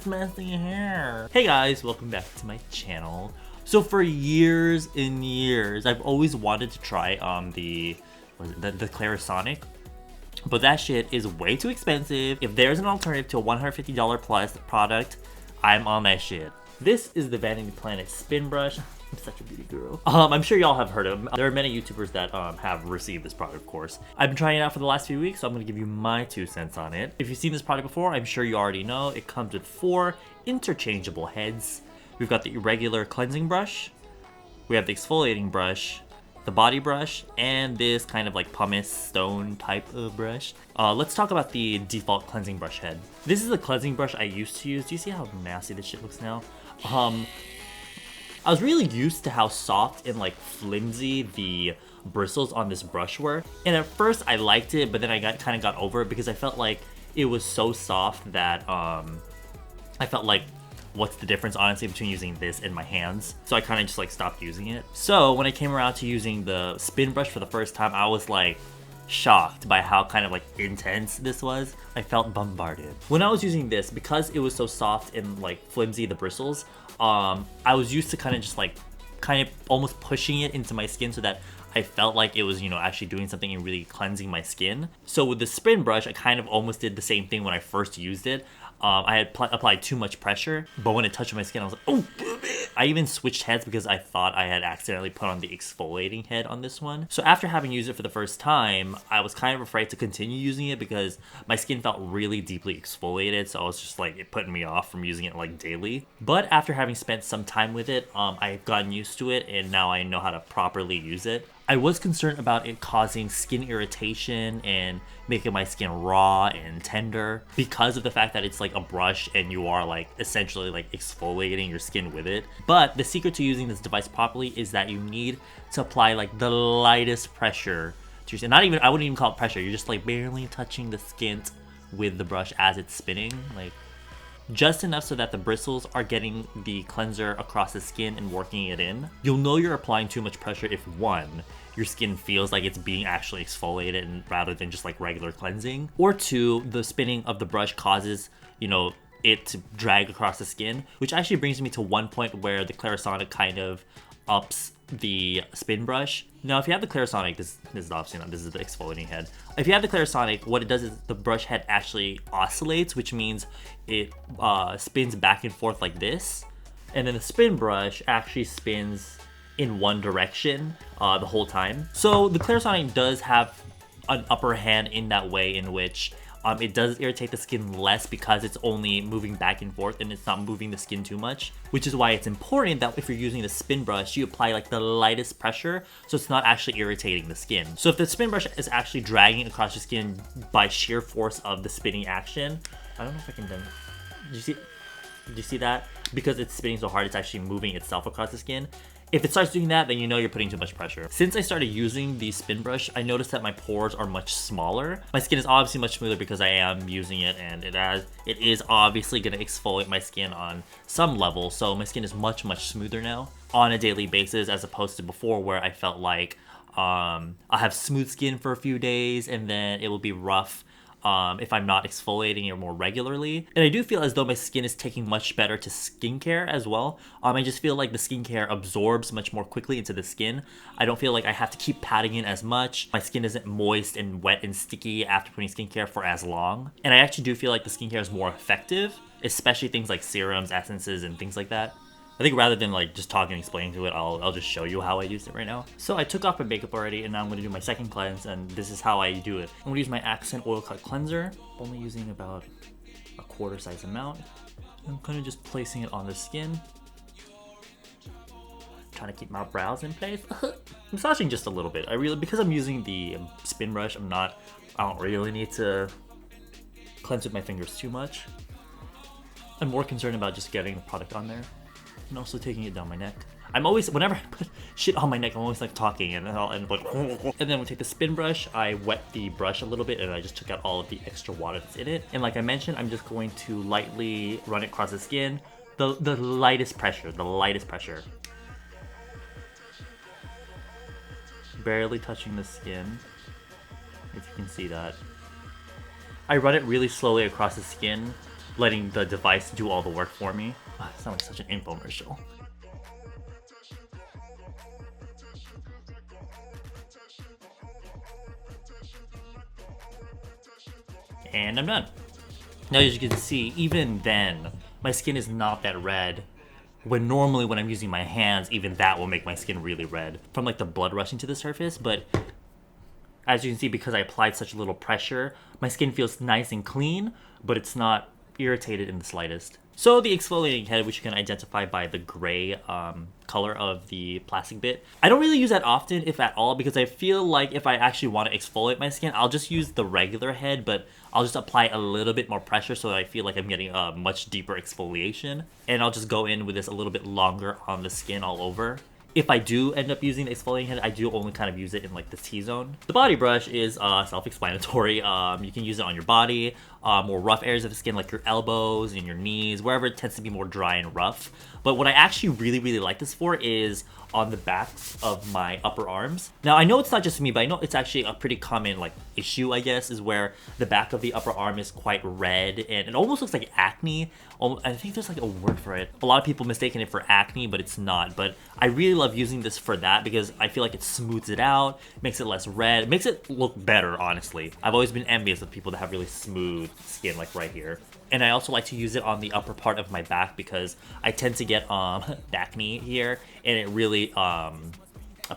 it's messy hair. Hey guys, welcome back to my channel. So for years and years, I've always wanted to try the Clarisonic, but that shit is way too expensive. If there's an alternative to a $150 plus product, I'm on that shit. This is the Vanity Planet spin brush. I'm such a beauty guru. I'm sure y'all have heard of them. There are many YouTubers that have received this product, of course. I've been trying it out for the last few weeks, so I'm gonna give you my 2 cents on it. If you've seen this product before, I'm sure you already know. It comes with 4 interchangeable heads. We've got the regular cleansing brush, we have the exfoliating brush, the body brush, and this kind of like pumice stone type of brush. Let's talk about the default cleansing brush head. This is the cleansing brush I used to use. Do you see how nasty this shit looks now? I was really used to how soft and like flimsy the bristles on this brush were. And at first I liked it, but then I kind of got over it because I felt like it was so soft that I felt like, what's the difference honestly between using this and my hands? So I kind of just like stopped using it. So when I came around to using the spin brush for the first time, I was like shocked by how kind of like intense this was. I felt bombarded. When I was using this, because it was so soft and like flimsy, the bristles, I was used to kind of just like almost pushing it into my skin so that I felt like it was, you know, actually doing something and really cleansing my skin. So with the spin brush, I kind of almost did the same thing when I first used it. I had applied too much pressure, but when it touched my skin, I was like, oh, I even switched heads because I thought I had accidentally put on the exfoliating head on this one. So after having used it for the first time, I was kind of afraid to continue using it because my skin felt really deeply exfoliated. So I was just like, it put me off from using it like daily. But after having spent some time with it, I've gotten used to it and now I know how to properly use it. I was concerned about it causing skin irritation and making my skin raw and tender because of the fact that it's like a brush and you are like essentially like exfoliating your skin with it. But the secret to using this device properly is that you need to apply like the lightest pressure to your skin. Not even, I wouldn't even call it pressure. You're just like barely touching the skin with the brush as it's spinning, like just enough so that the bristles are getting the cleanser across the skin and working it in. You'll know you're applying too much pressure if 1, your skin feels like it's being actually exfoliated and rather than just like regular cleansing, or 2, the spinning of the brush causes, you know, it to drag across the skin, which actually brings me to one point where the Clarisonic kind of ups the spin brush. Now, if you have the Clarisonic, this is obviously not, this is the exfoliating head. If you have the Clarisonic, what it does is the brush head actually oscillates, which means it spins back and forth like this. And then the spin brush actually spins in one direction the whole time. So the Clarisonic does have an upper hand in that way in which it does irritate the skin less because it's only moving back and forth and it's not moving the skin too much, which is why it's important that if you're using the spin brush, you apply like the lightest pressure so it's not actually irritating the skin. So if the spin brush is actually dragging across your skin by sheer force of the spinning action, I don't know if I can do you see that? Because it's spinning so hard, it's actually moving itself across the skin. If it starts doing that, then you know you're putting too much pressure. Since I started using the spin brush, I noticed that my pores are much smaller. My skin is obviously much smoother because I am using it, and it is obviously gonna exfoliate my skin on some level. So my skin is much smoother now on a daily basis as opposed to before where I felt like I'll have smooth skin for a few days and then it will be rough if I'm not exfoliating it more regularly. And I do feel as though my skin is taking much better to skincare as well. I just feel like the skincare absorbs much more quickly into the skin. I don't feel like I have to keep patting it as much. My skin isn't moist and wet and sticky after putting skincare for as long. And I actually do feel like the skincare is more effective, especially things like serums, essences, and things like that. I think rather than like just talking and explaining to it, I'll just show you how I use it right now. So I took off my makeup already and now I'm going to do my second cleanse, and this is how I do it. I'm going to use my Accent Oil Cut Cleanser, only using about a quarter size amount. I'm kind of just placing it on the skin. Trying to keep my brows in place. Massaging just a little bit. Because I'm using the spin brush, I don't really need to cleanse with my fingers too much. I'm more concerned about just getting the product on there and also taking it down my neck. I'm always, whenever I put shit on my neck, I'm always like talking and like, and then we take the spin brush, I wet the brush a little bit and I just took out all of the extra water that's in it. And like I mentioned, I'm just going to lightly run it across the skin. The lightest pressure, Barely touching the skin, if you can see that. I run it really slowly across the skin letting the device do all the work for me. Oh, it sounds like such an infomercial. And I'm done. Now, as you can see, even then, my skin is not that red. When normally when I'm using my hands, even that will make my skin really red from like the blood rushing to the surface. But as you can see, because I applied such little pressure, my skin feels nice and clean, but it's not irritated in the slightest. So the exfoliating head, which you can identify by the gray color of the plastic bit, I don't really use that often, if at all, because I feel like if I actually want to exfoliate my skin, I'll just use the regular head, but I'll just apply a little bit more pressure so that I feel like I'm getting a much deeper exfoliation. And I'll just go in with this a little bit longer on the skin all over. If I do end up using the exfoliating head, I do only kind of use it in like the T-zone. The body brush is self-explanatory. You can use it on your body, more rough areas of the skin like your elbows and your knees, wherever it tends to be more dry and rough. But what I actually really like this for is on the backs of my upper arms. Now, I know it's not just me, but I know it's actually a pretty common like issue, I guess, is where the back of the upper arm is quite red and it almost looks like acne. I think there's like a word for it. A lot of people mistaken it for acne, but it's not. But I really love using this for that because I feel like it smooths it out, makes it less red, makes it look better, honestly. I've always been envious of people that have really smooth skin like right here. And I also like to use it on the upper part of my back because I tend to get acne here, and it really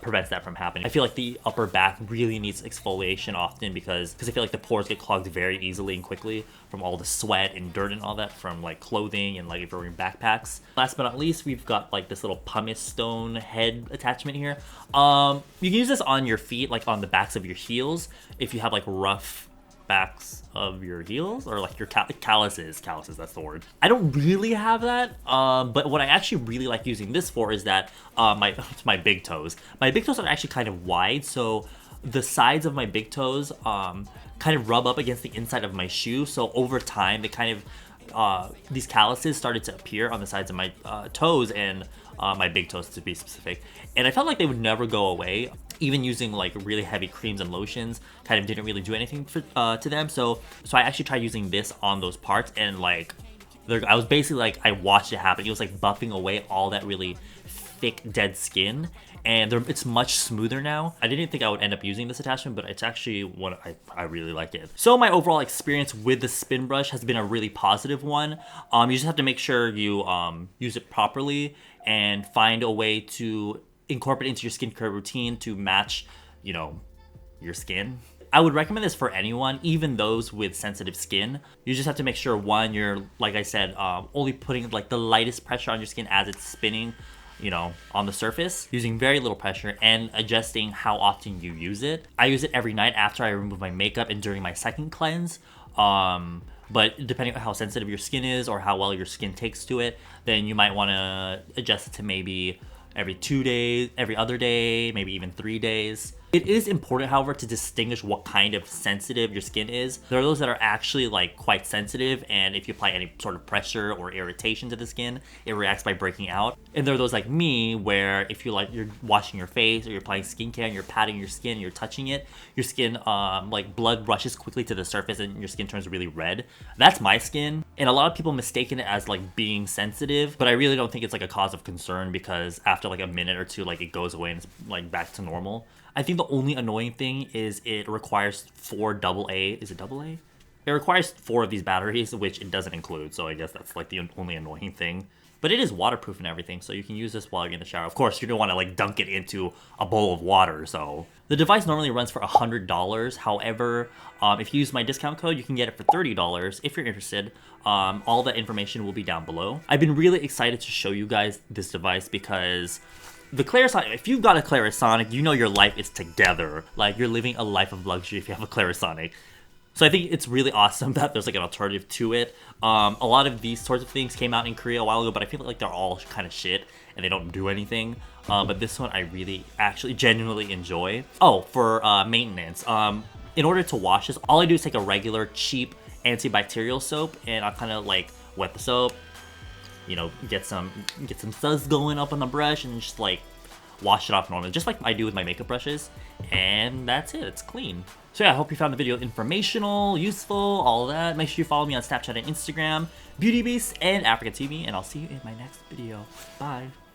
prevents that from happening. I feel like the upper back really needs exfoliation often because I feel like the pores get clogged very easily and quickly from all the sweat and dirt and all that from like clothing and like if you're wearing backpacks. Last but not least, we've got like this little pumice stone head attachment here. You can use this on your feet, like on the backs of your heels if you have like rough backs of your heels or like your calluses, that's the word. I don't really have that, but what I actually really like using this for is that my big toes. My big toes are actually kind of wide, so the sides of my big toes kind of rub up against the inside of my shoe, so over time they kind of these calluses started to appear on the sides of my toes and my big toes to be specific, and I felt like they would never go away. Even using like really heavy creams and lotions kind of didn't really do anything for, to them. So I actually tried using this on those parts, and like I was basically like, I watched it happen. It was like buffing away all that really thick dead skin, and it's much smoother now. I didn't think I would end up using this attachment, but it's actually what I really like it. So my overall experience with the spin brush has been a really positive one. You just have to make sure you use it properly and find a way to incorporate into your skincare routine to match, you know, your skin. I would recommend this for anyone, even those with sensitive skin. You just have to make sure, one, you're, like I said, only putting like the lightest pressure on your skin as it's spinning, you know, on the surface, using very little pressure and adjusting how often you use it. I use it every night after I remove my makeup and during my second cleanse. But depending on how sensitive your skin is or how well your skin takes to it, then you might want to adjust it to maybe every 2 days, every other day, maybe even 3 days. It is important, however, to distinguish what kind of sensitive your skin is. There are those that are actually like quite sensitive, and if you apply any sort of pressure or irritation to the skin, it reacts by breaking out. And there are those like me where if you're washing your face or you're applying skincare and you're patting your skin, you're touching it, your skin like blood rushes quickly to the surface and your skin turns really red. That's my skin, and a lot of people mistaken it as like being sensitive, but I really don't think it's like a cause of concern because after like a minute or two, like it goes away and it's like back to normal. I think the only annoying thing is it requires 4 AA. Is it AA? It requires 4 of these batteries, which it doesn't include. So I guess that's like the only annoying thing. But it is waterproof and everything, so you can use this while you're in the shower. Of course, you don't want to like dunk it into a bowl of water. So the device normally runs for $100. However, if you use my discount code, you can get it for $30 if you're interested. All that information will be down below. I've been really excited to show you guys this device because the Clarisonic, if you've got a Clarisonic, you know your life is together. Like, you're living a life of luxury if you have a Clarisonic. So I think it's really awesome that there's like an alternative to it. A lot of these sorts of things came out in Korea a while ago, but I feel like they're all kind of shit and they don't do anything. But this one I really actually genuinely enjoy. Oh, for maintenance. In order to wash this, all I do is take a regular cheap antibacterial soap and I'll kind of like wet the soap, you know, get some suds going up on the brush and just like wash it off normally, just like I do with my makeup brushes, and that's it, it's clean. So yeah, I hope you found the video informational, useful, all that. Make sure you follow me on Snapchat and Instagram, BeautyBeast and Africa TV, and I'll see you in my next video. Bye.